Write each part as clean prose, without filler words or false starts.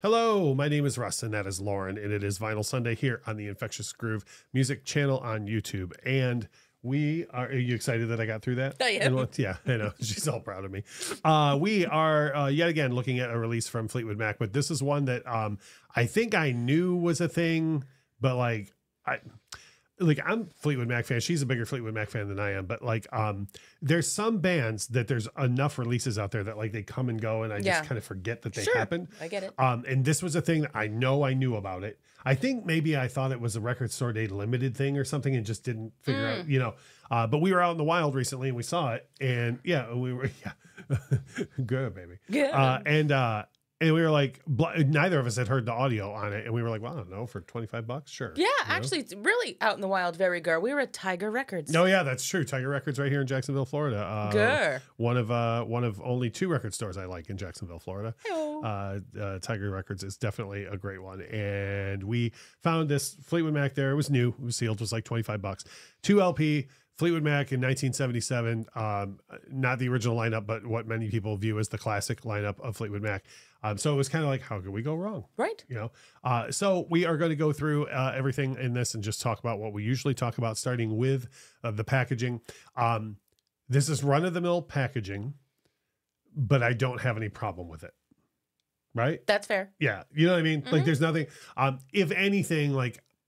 Hello, my name is Russ, and that is Lauren, and it is Vinyl Sunday here on the Infectious Groove music channel on YouTube. And are you excited that I got through that? I am. Yeah, I know. She's all proud of me. We are yet again looking at a release from Fleetwood Mac, but this is one that I think I knew was a thing, but I'm Fleetwood Mac fan. She's a bigger Fleetwood Mac fan than I am, but there's some bands that there's enough releases out there that they come and go, and I just kind of forget that they happened. I get it. And this was a thing that I knew about it. I think maybe I thought it was a Record Store Day limited thing or something and just didn't figure out, but we were out in the wild recently and we saw it, and we were, good, baby. Yeah. And we were like, neither of us had heard the audio on it. And we were like, well, I don't know, for $25, sure. Yeah, actually, it's really out in the wild, very good. We were at Tiger Records. No, yeah, that's true. Tiger Records right here in Jacksonville, Florida. Good. One of only two record stores I like in Jacksonville, Florida. Tiger Records is definitely a great one. And we found this Fleetwood Mac there. It was new. It was sealed. It was like $25. 2 LP. Fleetwood Mac in 1977, not the original lineup, but what many people view as the classic lineup of Fleetwood Mac. So it was kind of like, how could we go wrong? Right. So we are going to go through everything in this and just talk about what we usually talk about, starting with the packaging. This is run-of-the-mill packaging, but I don't have any problem with it. Right? That's fair. Yeah. You know what I mean? Mm-hmm. There's nothing, if anything,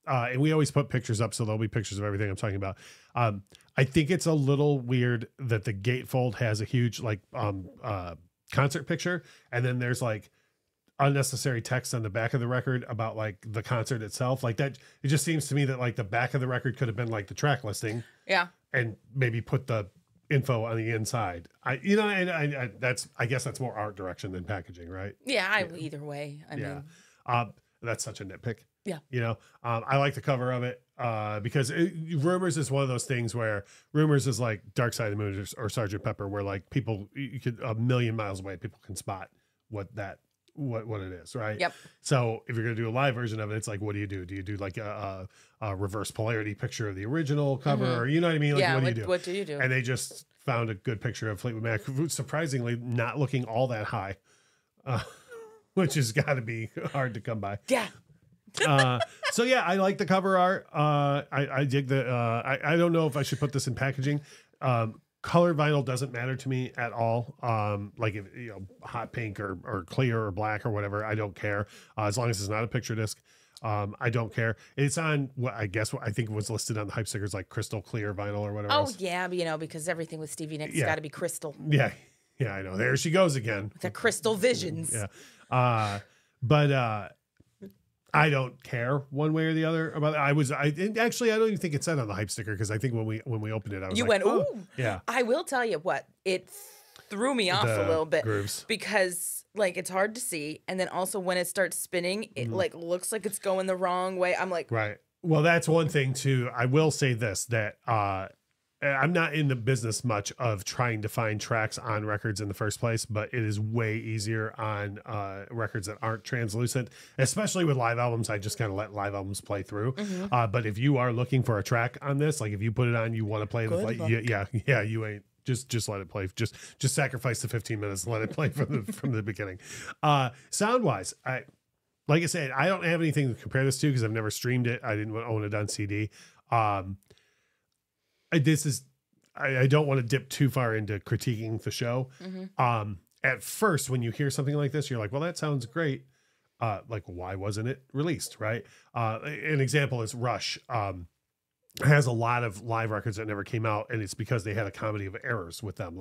and we always put pictures up, so there'll be pictures of everything I'm talking about. I think it's a little weird that the gatefold has a huge concert picture, and then there's unnecessary text on the back of the record about the concert itself. That it just seems to me that the back of the record could have been the track listing. Yeah. And maybe put the info on the inside. I guess that's more art direction than packaging, right? Yeah, either way. I mean, that's such a nitpick. Yeah. I like the cover of it because Rumours is one of those things where Rumours is like Dark Side of the Moon or Sgt. Pepper, where people, you could a million miles away, people can spot what it is, right? Yep. So if you're going to do a live version of it, it's like, what do you do? Do you do a reverse polarity picture of the original cover? Mm-hmm. Or, you know what I mean? Yeah, what do you do? do? And they just found a good picture of Fleetwood Mac, surprisingly not looking all that high, which has got to be hard to come by. Yeah. So yeah, I like the cover art. I dig the, I don't know if I should put this in packaging. Color vinyl doesn't matter to me at all. If hot pink or clear or black or whatever, I don't care. As long as it's not a picture disc. I don't care. It's on what I think was listed on the hype stickers, crystal clear vinyl or whatever. Oh yeah, because everything with Stevie Nicks got to be crystal. Yeah, I know. There she goes again. The crystal visions. Yeah. But I don't care one way or the other about it. I don't even think it said on the hype sticker, because I think when we opened it, I was went, ooh. Yeah. I will tell you what, it threw me off a little bit grooves. Because it's hard to see, and then also when it starts spinning, it looks like it's going the wrong way. I'm like, right. Well, that's one thing too. I will say this, that I'm not in the business much of trying to find tracks on records in the first place, but it is way easier on records that aren't translucent, especially with live albums. I just kind of let live albums play through. Mm-hmm. But if you are looking for a track on this, if you put it on, you want to play you ain't just let it play. Just sacrifice the 15 minutes and let it play from the beginning. Sound wise, like I said, I don't have anything to compare this to because I've never streamed it. I didn't own it on CD. I don't want to dip too far into critiquing the show. Mm-hmm. At first, when you hear something like this, you're like, well, that sounds great. Why wasn't it released? Right. An example is Rush, has a lot of live records that never came out. And it's because they had a comedy of errors with them.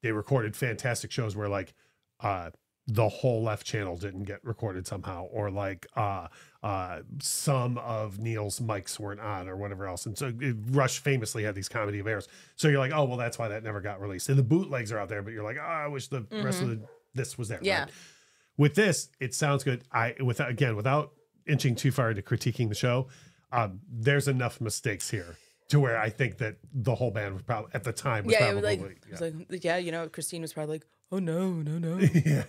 They recorded fantastic shows where the whole left channel didn't get recorded somehow, or some of Neil's mics weren't on or whatever else. And so Rush famously had these comedy of errors. So you're like, oh, well, that's why that never got released. And the bootlegs are out there, but you're like, oh, I wish the rest of this was there. Yeah. Right? With this, it sounds good. Without inching too far into critiquing the show, there's enough mistakes here to where I think that the whole band was probably at the time was Christine was probably like, oh no.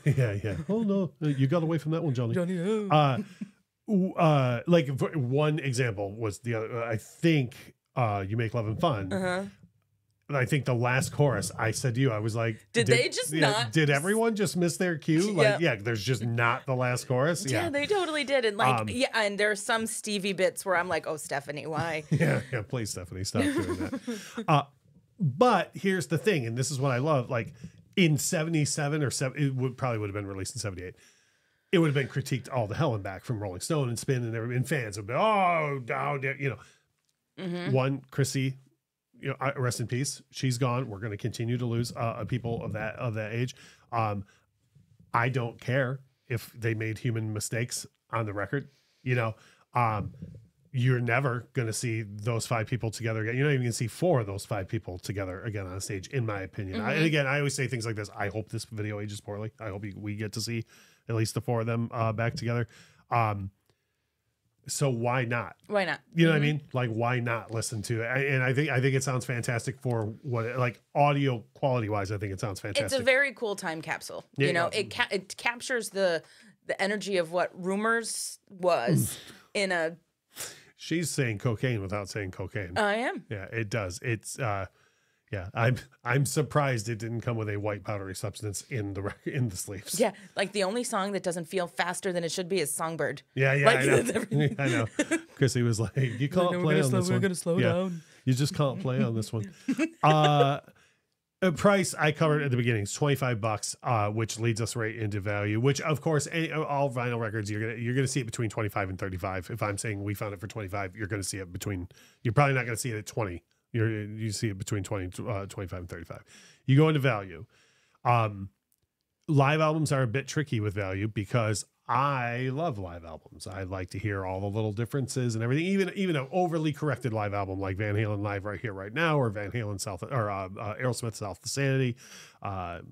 yeah. Oh no, you got away from that one, Johnny. One example was the other. I think You Make Love and Fun. I think the last chorus, I said to you, I was like, did they just not? Did everyone just miss their cue? Like, yeah, there's just not the last chorus. Yeah, they totally did. And like, and there's some Stevie bits where I'm like, oh, Stephanie, why? yeah, please, Stephanie, stop doing that. But here's the thing, and this is what I love. Like in 77 or 7, it probably would have been released in 78. It would have been critiqued all the hell and back from Rolling Stone and Spin and everything. And fans would be, One, Chrissy, rest in peace. She's gone. We're going to continue to lose people of that age. I don't care if they made human mistakes on the record. You're never going to see those 5 people together again. You're not even going to see 4 of those 5 people together again on stage, in my opinion. And again, I always say things like this. I hope this video ages poorly. I hope we get to see at least the 4 of them back together. So why not? Why not? You know what I mean? Like, why not listen to it? And I think it sounds fantastic for what, like, audio quality wise. I think it sounds fantastic. It's a very cool time capsule. Yeah, it captures the energy of what Rumours was in a. She's saying cocaine without saying cocaine. I am. Yeah, it does. It's I'm surprised it didn't come with a white powdery substance in the sleeves. Yeah, like the only song that doesn't feel faster than it should be is Songbird. Yeah, like, I know. I know. Chrissy was like, "You can't play on this one. We're gonna slow down. You just can't play on this one." Price I covered at the beginning is $25, which leads us right into value. Which, of course, all vinyl records you're gonna see it between 25 and 35. If I'm saying we found it for 25, you're gonna see it between. You're probably not gonna see it at 20. You see it between 25 and 35. You go into value. Live albums are a bit tricky with value because I love live albums. I like to hear all the little differences and everything. Even an overly corrected live album like Van Halen Live Right Here Right Now, or Van Halen Aerosmith South of Sanity, the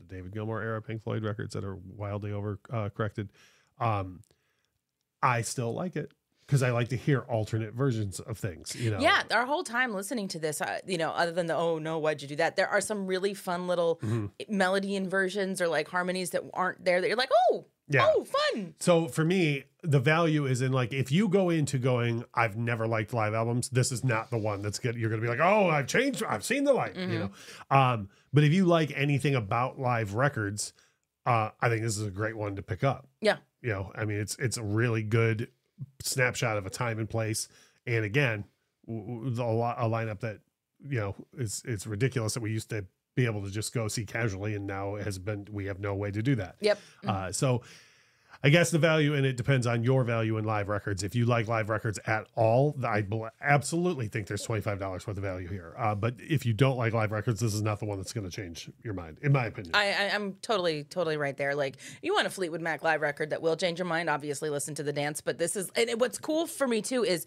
David Gilmour era Pink Floyd records that are wildly over corrected. I still like it, because I like to hear alternate versions of things, Yeah, our whole time listening to this, other than the, oh no, why'd you do that? There are some really fun little melody inversions or like harmonies that aren't there that you're like, oh, fun. So for me, the value is in, like, if you go into going, I've never liked live albums, this is not the one that's good. You're going to be like, oh, I've seen the light, But if you like anything about live records, I think this is a great one to pick up. Yeah. I mean, it's a really good snapshot of a time and place, and again, a lineup that it's ridiculous that we used to be able to just go see casually, and now we have no way to do that. Yep. So I guess the value in it depends on your value in live records. If you like live records at all, I absolutely think there's $25 worth of value here. But if you don't like live records, this is not the one that's going to change your mind, in my opinion. I'm totally right there. Like, you want a Fleetwood Mac live record that will change your mind, obviously listen to The Dance. But this is, and what's cool for me too is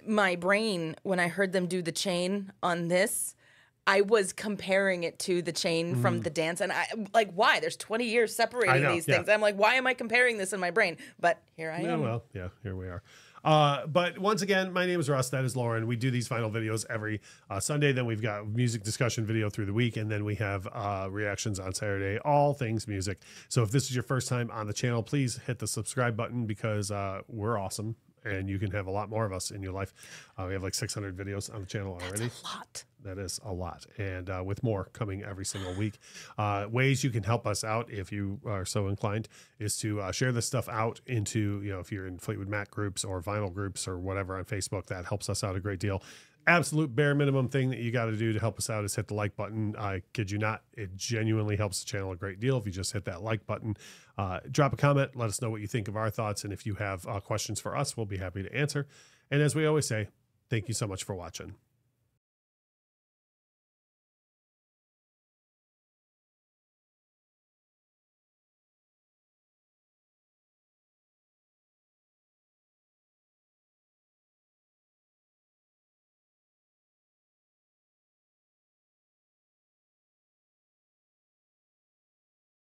my brain, when I heard them do the chain on this, I was comparing it to the chain from The Dance, and I like, why? There's 20 years separating these things. I'm like, why am I comparing this in my brain? But here I am. Well, yeah, here we are. But once again, my name is Russ. That is Lauren. We do these final videos every Sunday. Then we've got music discussion video through the week, and then we have reactions on Saturday. All things music. So if this is your first time on the channel, please hit the subscribe button, because we're awesome, and you can have a lot more of us in your life. We have like 600 videos on the channel already. That's a lot. That is a lot. And with more coming every single week. Ways you can help us out, if you are so inclined, is to share this stuff out into, if you're in Fleetwood Mac groups or vinyl groups or whatever on Facebook. That helps us out a great deal. Absolute bare minimum thing that you got to do to help us out is hit the like button. I kid you not, it genuinely helps the channel a great deal if you just hit that like button. Drop a comment, let us know what you think of our thoughts, and if you have questions for us, we'll be happy to answer. And as we always say, thank you so much for watching.